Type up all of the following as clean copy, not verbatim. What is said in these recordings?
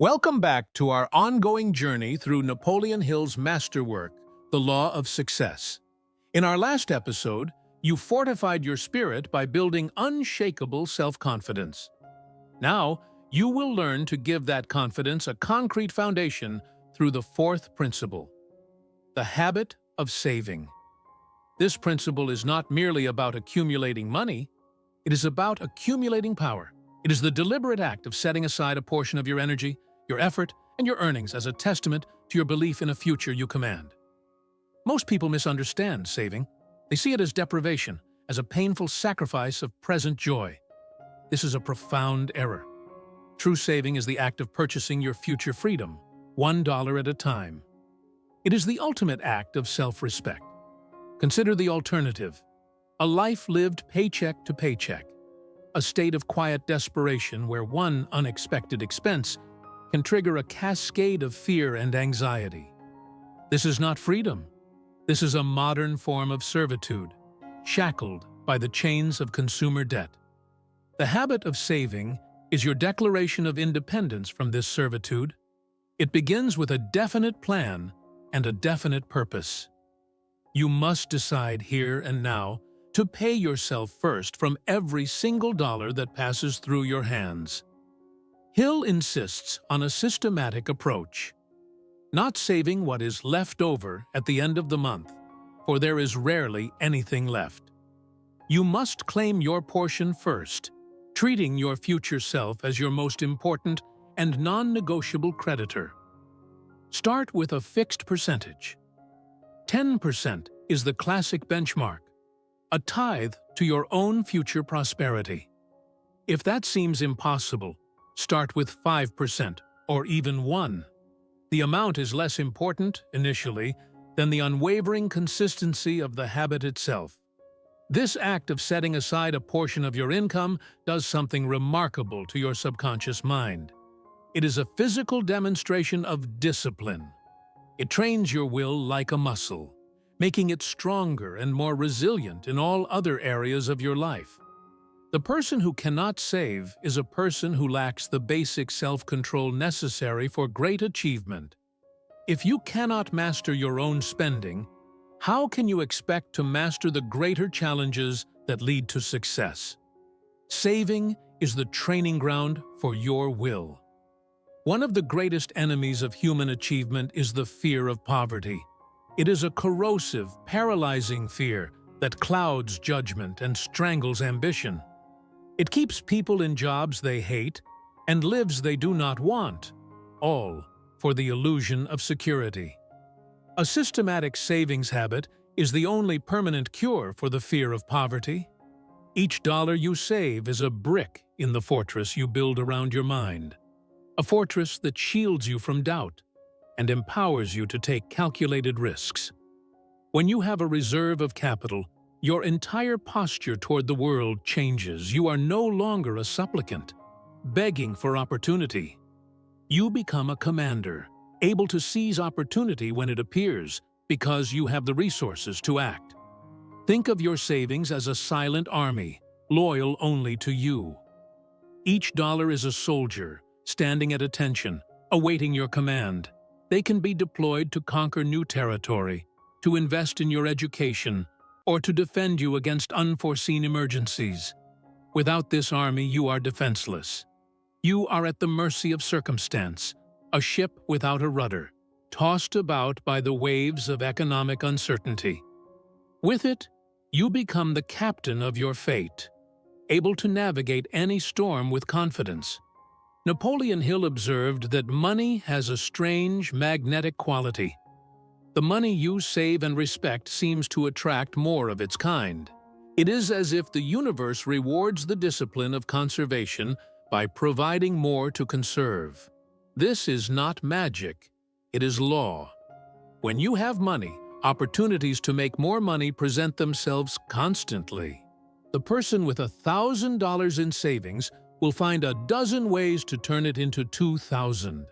Welcome back to our ongoing journey through Napoleon Hill's masterwork, The Law of Success. In our last episode, you fortified your spirit by building unshakable self-confidence. Now, you will learn to give that confidence a concrete foundation through the fourth principle, the habit of saving. This principle is not merely about accumulating money, it is about accumulating power. It is the deliberate act of setting aside a portion of your energy, your effort, and your earnings as a testament to your belief in a future you command. Most people misunderstand saving. They see it as deprivation, as a painful sacrifice of present joy. This is a profound error. True saving is the act of purchasing your future freedom, $1 at a time. It is the ultimate act of self-respect. Consider the alternative, a life lived paycheck to paycheck, a state of quiet desperation where one unexpected expense can trigger a cascade of fear and anxiety. This is not freedom. This is a modern form of servitude, shackled by the chains of consumer debt. The habit of saving is your declaration of independence from this servitude. It begins with a definite plan and a definite purpose. You must decide here and now to pay yourself first from every single dollar that passes through your hands. Hill insists on a systematic approach, not saving what is left over at the end of the month, for there is rarely anything left. You must claim your portion first, treating your future self as your most important and non-negotiable creditor. Start with a fixed percentage. 10% is the classic benchmark, a tithe to your own future prosperity. If that seems impossible, start with 5% or even 1%. The amount is less important, initially, than the unwavering consistency of the habit itself. This act of setting aside a portion of your income does something remarkable to your subconscious mind. It is a physical demonstration of discipline. It trains your will like a muscle, making it stronger and more resilient in all other areas of your life. The person who cannot save is a person who lacks the basic self-control necessary for great achievement. If you cannot master your own spending, how can you expect to master the greater challenges that lead to success? Saving is the training ground for your will. One of the greatest enemies of human achievement is the fear of poverty. It is a corrosive, paralyzing fear that clouds judgment and strangles ambition. It keeps people in jobs they hate and lives they do not want, all for the illusion of security. A systematic savings habit is the only permanent cure for the fear of poverty. Each dollar you save is a brick in the fortress you build around your mind, a fortress that shields you from doubt and empowers you to take calculated risks. When you have a reserve of capital, your entire posture toward the world changes. You are no longer a supplicant, begging for opportunity. You become a commander, able to seize opportunity when it appears, because you have the resources to act. Think of your savings as a silent army, loyal only to you. Each dollar is a soldier, standing at attention, awaiting your command. They can be deployed to conquer new territory, to invest in your education, or to defend you against unforeseen emergencies. Without this army, you are defenseless. You are at the mercy of circumstance, a ship without a rudder, tossed about by the waves of economic uncertainty. With it, you become the captain of your fate, able to navigate any storm with confidence. Napoleon Hill observed that money has a strange, magnetic quality. The money you save and respect seems to attract more of its kind. It is as if the universe rewards the discipline of conservation by providing more to conserve. This is not magic, it is law. When you have money, opportunities to make more money present themselves constantly. The person with $1,000 in savings will find a dozen ways to turn it into 2,000.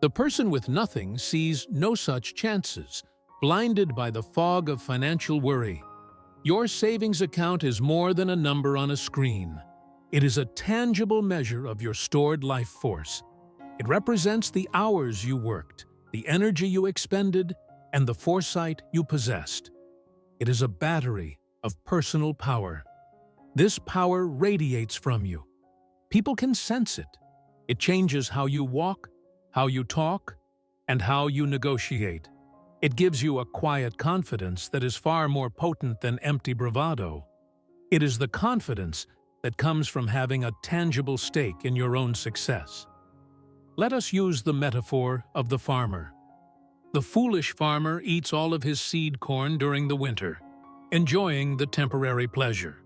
The person with nothing sees no such chances, blinded by the fog of financial worry. Your savings account is more than a number on a screen. It is a tangible measure of your stored life force. It represents the hours you worked, the energy you expended, and the foresight you possessed. It is a battery of personal power. This power radiates from you. People can sense it. It changes how you walk, how you talk, and how you negotiate. It gives you a quiet confidence that is far more potent than empty bravado. It is the confidence that comes from having a tangible stake in your own success. Let us use the metaphor of the farmer. The foolish farmer eats all of his seed corn during the winter, enjoying the temporary pleasure.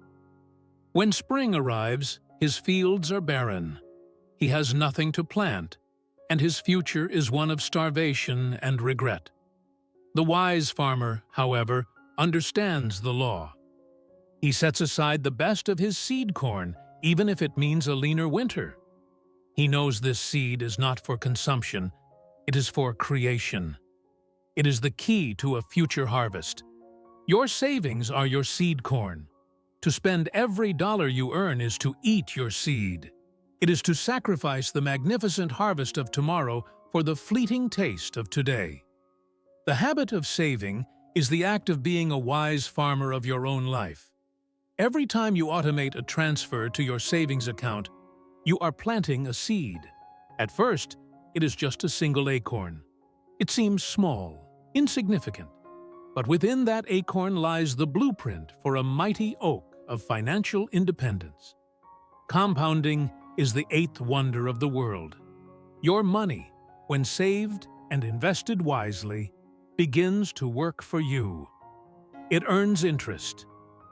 When spring arrives, his fields are barren. He has nothing to plant, and his future is one of starvation and regret. The wise farmer, however, understands the law. He sets aside the best of his seed corn, even if it means a leaner winter. He knows this seed is not for consumption, it is for creation. It is the key to a future harvest. Your savings are your seed corn. To spend every dollar you earn is to eat your seed. It is to sacrifice the magnificent harvest of tomorrow for the fleeting taste of today. The habit of saving is the act of being a wise farmer of your own life. Every time you automate a transfer to your savings account, you are planting a seed. At first, it is just a single acorn. It seems small, insignificant, but within that acorn lies the blueprint for a mighty oak of financial independence. Compounding is the eighth wonder of the world. Your money, when saved and invested wisely, begins to work for you. It earns interest,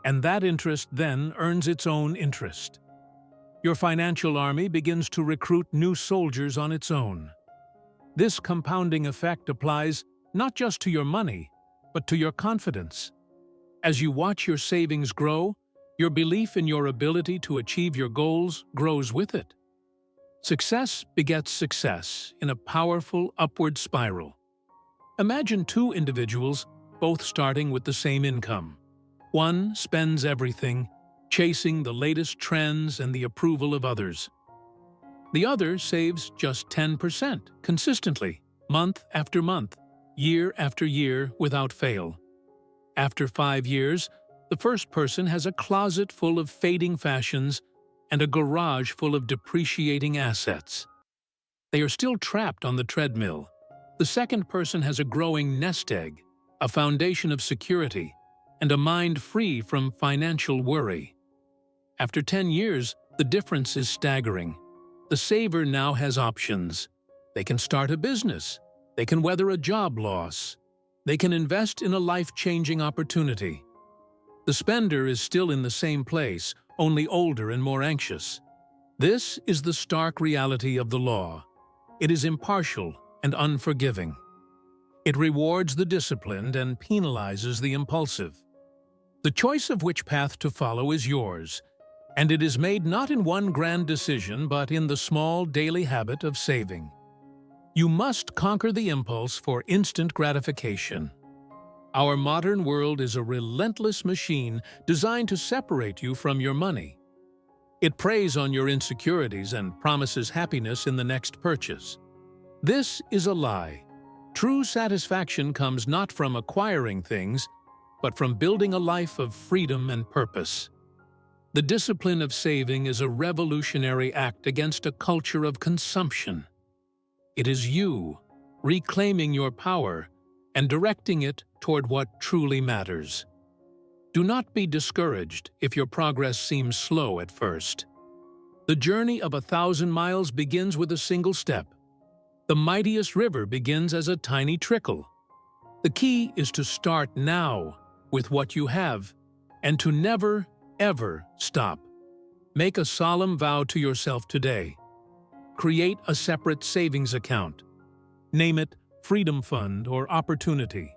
and that interest then earns its own interest. Your financial army begins to recruit new soldiers on its own. This compounding effect applies not just to your money, but to your confidence. As you watch your savings grow, your belief in your ability to achieve your goals grows with it. Success begets success in a powerful upward spiral. Imagine two individuals, both starting with the same income. One spends everything, chasing the latest trends and the approval of others. The other saves just 10% consistently, month after month, year after year without fail. After 5 years, the first person has a closet full of fading fashions and a garage full of depreciating assets. They are still trapped on the treadmill. The second person has a growing nest egg, a foundation of security, and a mind free from financial worry. After 10 years, the difference is staggering. The saver now has options. They can start a business. They can weather a job loss. They can invest in a life-changing opportunity. The spender is still in the same place, only older and more anxious. This is the stark reality of the law. It is impartial and unforgiving. It rewards the disciplined and penalizes the impulsive. The choice of which path to follow is yours, and it is made not in one grand decision but in the small daily habit of saving. You must conquer the impulse for instant gratification. Our modern world is a relentless machine designed to separate you from your money. It preys on your insecurities and promises happiness in the next purchase. This is a lie. True satisfaction comes not from acquiring things, but from building a life of freedom and purpose. The discipline of saving is a revolutionary act against a culture of consumption. It is you reclaiming your power and directing it toward what truly matters. Do not be discouraged if your progress seems slow at first. The journey of 1,000 miles begins with a single step. The mightiest river begins as a tiny trickle. The key is to start now with what you have and to never, ever stop. Make a solemn vow to yourself today. Create a separate savings account. Name it Freedom Fund or Opportunity.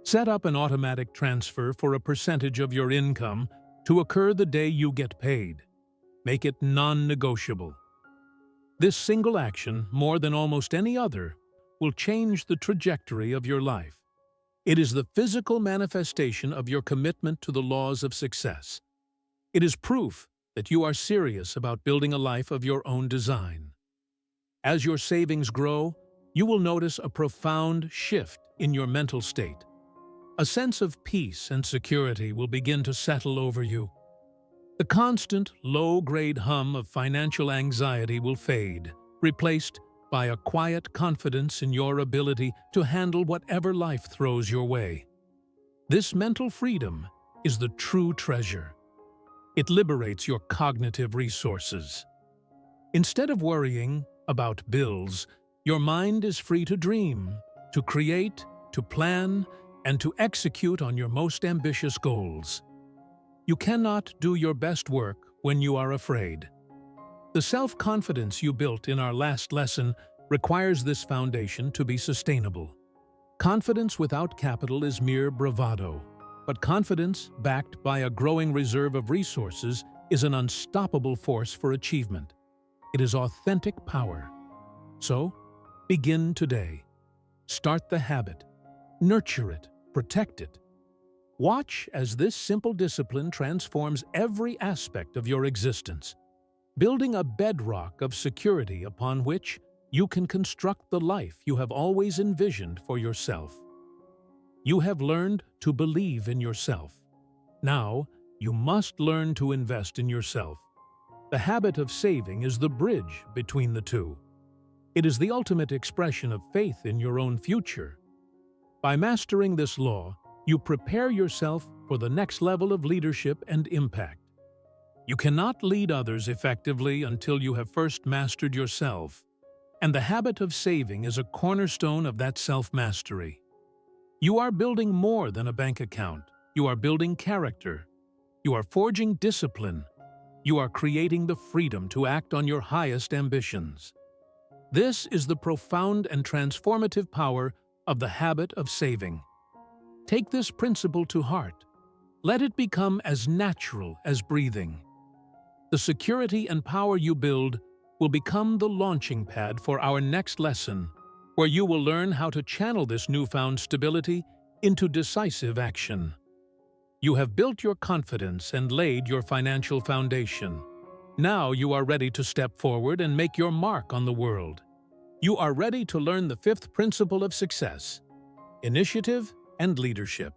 Set up an automatic transfer for a percentage of your income to occur the day you get paid. Make it non-negotiable. This single action, more than almost any other, will change the trajectory of your life. It is the physical manifestation of your commitment to the laws of success. It is proof that you are serious about building a life of your own design. As your savings grow, you will notice a profound shift in your mental state. A sense of peace and security will begin to settle over you. The constant, low-grade hum of financial anxiety will fade, replaced by a quiet confidence in your ability to handle whatever life throws your way. This mental freedom is the true treasure. It liberates your cognitive resources. Instead of worrying about bills, your mind is free to dream, to create, to plan, and to execute on your most ambitious goals. You cannot do your best work when you are afraid. The self-confidence you built in our last lesson requires this foundation to be sustainable. Confidence without capital is mere bravado, but confidence backed by a growing reserve of resources is an unstoppable force for achievement. It is authentic power. So, begin today. Start the habit. Nurture it. Protect it. Watch as this simple discipline transforms every aspect of your existence, building a bedrock of security upon which you can construct the life you have always envisioned for yourself. You have learned to believe in yourself. Now, you must learn to invest in yourself. The habit of saving is the bridge between the two. It is the ultimate expression of faith in your own future. By mastering this law, you prepare yourself for the next level of leadership and impact. You cannot lead others effectively until you have first mastered yourself, and the habit of saving is a cornerstone of that self-mastery. You are building more than a bank account. You are building character. You are forging discipline. You are creating the freedom to act on your highest ambitions. This is the profound and transformative power of the habit of saving. Take this principle to heart. Let it become as natural as breathing. The security and power you build will become the launching pad for our next lesson, where you will learn how to channel this newfound stability into decisive action. You have built your confidence and laid your financial foundation. Now you are ready to step forward and make your mark on the world. You are ready to learn the fifth principle of success: initiative and leadership.